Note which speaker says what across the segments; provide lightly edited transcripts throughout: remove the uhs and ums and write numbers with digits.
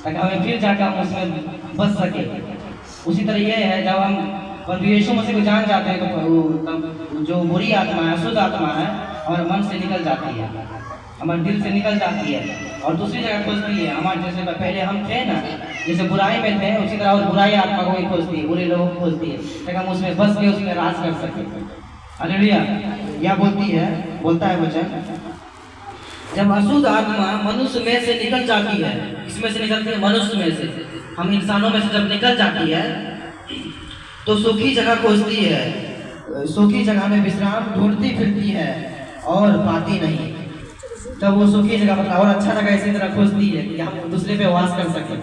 Speaker 1: ताकि हमें फिर जाकर हम उसमें बच सके। उसी तरह ये है, जब हम प्रभु यीशु मसीह को जान जाते हैं तो जो बुरी आत्मा है, अशुद्ध आत्मा है, हमारे मन से निकल जाती है, हमारे दिल से निकल जाती है और दूसरी जगह खोजती है। हमारे जैसे पहले हम थे ना, जैसे बुराई में थे, उसी तरह और बुराई आत्मा को ही खोजती है, बुरे लोगों को खोजती है, ताकि हम उसमें बस के उसमें राज कर सके। हालेलुया। यह बोलता है वचन, जब अशुद्ध आत्मा मनुष्य में से निकल जाती है, इसमें से निकलती है मनुष्य में से, हम इंसानों में से जब निकल जाती है तो सूखी जगह खोजती है, सूखी जगह में विश्राम ढूंढती फिरती है और पाती नहीं। तब वो सूखी जगह मतलब और अच्छा जगह इसी तरह खोजती है कि हम दूसरे पे वास कर सके,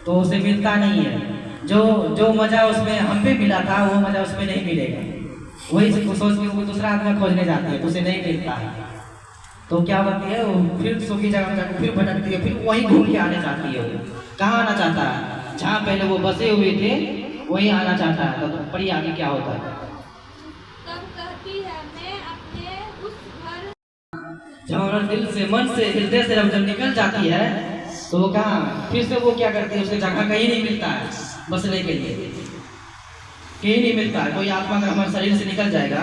Speaker 1: तो उसे मिलता नहीं है। जो मजा उसमें हम पे मिला था वो मजा उसमें नहीं मिलेगा। वही सोच के वो दूसरा आदमी खोजने जाती है तो उसे नहीं मिलता है। तो क्या करती है, वो फिर सूखी जगह में जाकर फिर भटकती है, फिर वहीं घूम के आने चाहती है। वो कहाँ आना चाहता है? जहाँ पहले वो बसे हुए थे वहीं आना चाहता है। तो पढ़िए आगे क्या होता है। जब हमारे दिल से, मन से, हृदय से जब निकल जाती है तो वो कहाँ फिर से वो क्या करती है, उसके जगह कहीं नहीं मिलता है बसने के लिए, कहीं नहीं मिलता है। कोई आत्मा अगर हमारे शरीर से निकल जाएगा,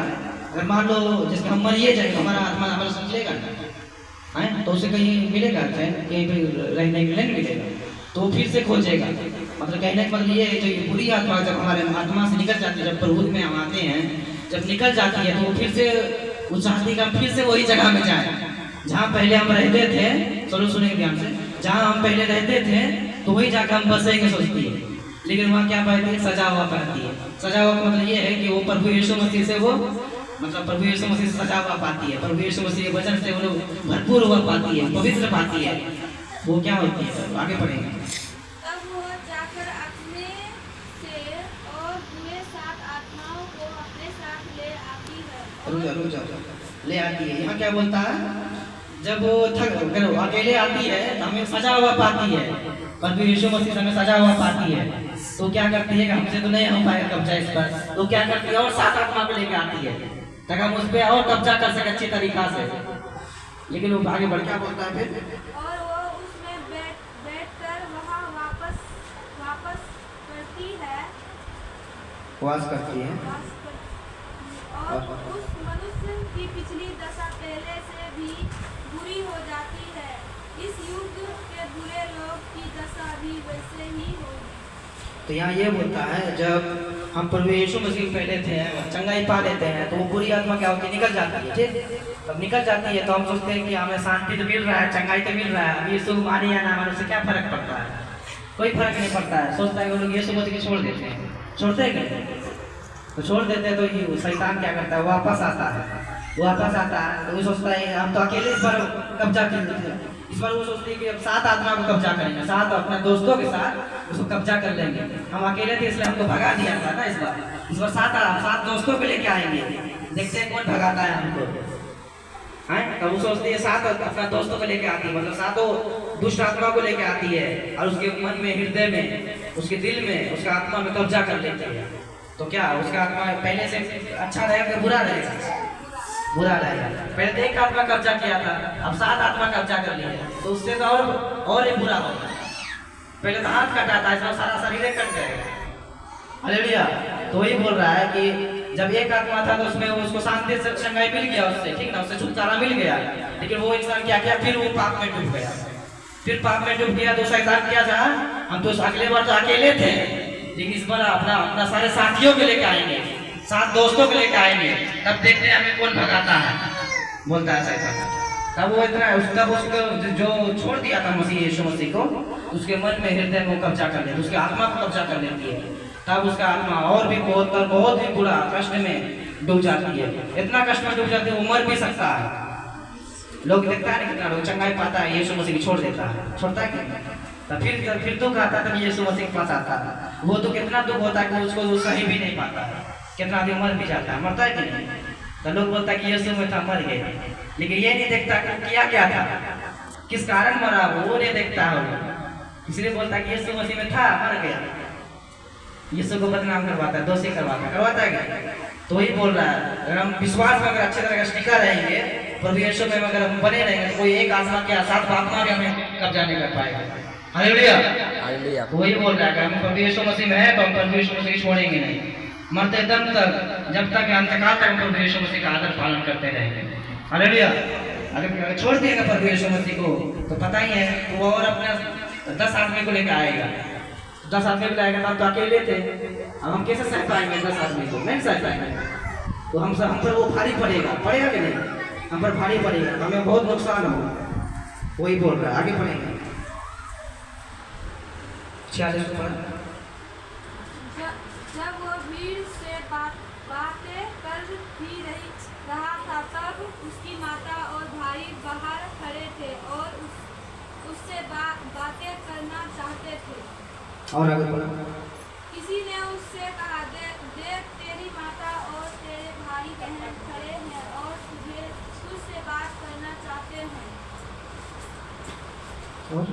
Speaker 1: अगर मान लो जिसका हम मरिए जाएगा, हमारा आत्मा हमारे साथ मिलेगा है, तो उसे कहीं मिलेगा चैन, कहीं पर रहने के लिए नहीं मिलेगा, तो फिर से खोजेगा। मतलब कहने का मतलब ये है, जो ये बुरी आत्मा जब हमारे आत्मा से निकल जाती है, जब प्रभु में हम आते हैं, जब निकल जाती है तो वो फिर से वो चाहती है फिर से वही जगह में जाए जहाँ पहले हम रहते थे। चलो सुनेंगे ध्यान से, जहाँ हम पहले रहते थे तो वही जाकर हम बसेंगे सोचती है, लेकिन वहाँ क्या पाती है? सजा हुआ पाती है। सजा हुआ का मतलब ये है कि वो प्रभु यीशु मसीह से वो मतलब प्रभु यीशु मसीह से सजा हुआ पाती है, प्रभु यीशु मसीह के वचन से वो लोग भरपूर हुआ पाती है, पवित्र पाती है। वो क्या होती है? आगे पढ़ेंगे।
Speaker 2: तब वो जाकर अपने से और बुरे सात आत्माओं को अपने साथ ले आती है।
Speaker 1: रुक जाओ, ले आती है। यहाँ क्या बोलता है? जब वो अकेले आती है तो हमें सजा हुआ पाती है, प्रभु यीशु मसीह से हमें सजा हुआ पाती है, तो क्या करती है कि हमसे तो नहीं हो पाएगा कब्जा इस पर, तो क्या करती है? और सात आत्मा को लेकर आती है ताकि हम उस पर और कब्जा कर सके अच्छी तरीका से। लेकिन वो आगे बढ़ क्या बोलता है फिर?
Speaker 2: और वो उसमें बैठकर वहाँ वापस करती है,
Speaker 1: वास करती है,
Speaker 2: और उस मनुष्य की पिछली दशा पहले से भी बुरी हो जाती है। इस युग के बुरे लोग की दशा भी वैसे ही होगी।
Speaker 1: तो यहाँ ये बोलता है, जब हम प्रभु यीशु मसीह पहले थे, चंगाई पा लेते हैं, तो वो बुरी आत्मा क्या होती है? निकल जाती है। ठीक, तब निकल जाती है तो हम सोचते हैं कि हमें शांति तो मिल रहा है, चंगाई तो मिल रहा है, अब यीशु माने या ना माने उससे क्या फर्क पड़ता है? कोई फर्क नहीं पड़ता है। सोचता है वो लोग यीशु मसीह को छोड़ देते हैं, छोड़ते हैं क्या? तो छोड़ देते हैं तो ये शैतान क्या करता है? वापस आता है तो वो सोचता है हम तो अकेले इस बार कब्जा कर लेते हैं। इस बार वो सोचती है कि अब सात आत्मा को कब्जा करेंगे, सात अपने दोस्तों के साथ उसको कब्जा कर लेंगे। हम अकेले थे इसलिए हमको भगा दिया था ना, इस बार सात दोस्तों को लेके आएंगे, देखते हैं कौन भगाता है हमको है। तब वो सोचती है सात अपना दोस्तों को लेके आती है, मतलब सातों दुष्ट आत्मा को लेके आती है और उसके मन में, हृदय में, उसके दिल में, उसका आत्मा में कब्जा कर लेती है। तो क्या उसका आत्मा पहले से अच्छा रहेगा कि बुरा रहेगा? बुरा रहेगा। पहले तो एक आत्मा कब्जा किया था, अब सात आत्मा कब्जा कर लिया, तो उससे तो और ही बुरा होगा। पहले तो हाथ कटा था, इसमें सारा शरीर कट जाएगा। हालेलुया। तो वही बोल रहा है कि जब एक आत्मा था तो उसमें उसको शांति से चंगाई मिल गया, उससे ठीक ना, उससे छुटकारा मिल गया, लेकिन वो इंसान क्या किया? फिर वो पाप में डूब गया। फिर पाप में डूब गया तो शैतान क्या चाहा? हम तो अगले बार तो अकेले थे, लेकिन इस बार अपना सारे साथियों को लेकर आएंगे, सात दोस्तों को लेकर आएंगे, तब देखते हैं हमें कौन भगाता है, बोलता है शैतान। तब वो इतना उसको जो छोड़ दिया था मसीह यीशु मसीह को, उसके मन में, हृदय में कब्जा कर लेती, उसके आत्मा को कब्जा कर लेती है। तब उसका आत्मा और भी बहुत ही बुरा कष्ट में डूब जाती है। इतना कष्ट में डूब जाती है वो मर भी सकता है। लोग देखता है ना कितना लोग चंगाई पाता है, यीशु मसीह को छोड़ देता है, छोड़ता है क्या? तो फिर दुख आता तब यीशु मसीह के पास आता है। वो तो कितना दुख होता है कि उसको वो सही भी नहीं पाता है, कितना आदमी मर भी जाता है, मरता है कि नहीं? तो लोग बोलता है कि यीशु में था, मर गए, लेकिन ये नहीं देखता कि किया क्या था, किस कारण मरा, वो नहीं देखता है। इसलिए बोलता है कि यीशु मसीह में था, मर गया। यीशु को बदनाम करवाता है, दोषी करवाता है क्या? तो वही बोल रहा है, अगर हम विश्वास में अगर अच्छे तरह का टिका रहेंगे, प्रभु यीशु में अगर हम बने रहेंगे, तो कोई एक आत्मा के साथ आत्मा भी हमें कब्जा नहीं कर पाएगा। हालेलुया।
Speaker 3: हालेलुया।
Speaker 1: वही बोल रहा है कि हम प्रभु यीशु मसीह में है तो हम प्रभु यीशु मसीह को छोड़ेंगे नहीं, मरते दम तक, जब तक अंतकाल तक हम प्रभु यीशु मसीह का आदर पालन करते रहेंगे। हालेलुया। अगर छोड़ देगा प्रभु यीशु मसीह को तो पता ही है वो और अपना 10 आदमी को लेकर आएगा, 10 आदमी को लाएगा, हम तो अकेले थे, अब हम कैसे सह पाएंगे 10 आदमी को, नहीं सह पाएंगे। तो हम पर वो भारी पड़ेगा कि नहीं, हम पर भारी पड़ेगा, हमें बहुत नुकसान होगा। वही बोल रहा है, आगे पढ़ेंगे 46 पर।
Speaker 2: जब वो भीड़ से बातें कर ही रहा था तब उसकी माता और भाई बाहर खड़े थे और उससे बातें करना चाहते थे।
Speaker 1: और आगे पढ़ा।
Speaker 2: किसी ने उससे कहा, देख तेरी माता और तेरे भाई बहन खड़े हैं और तुझसे बात करना चाहते हैं।
Speaker 1: और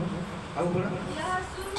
Speaker 1: आगे पढ़ा।
Speaker 2: यह सुन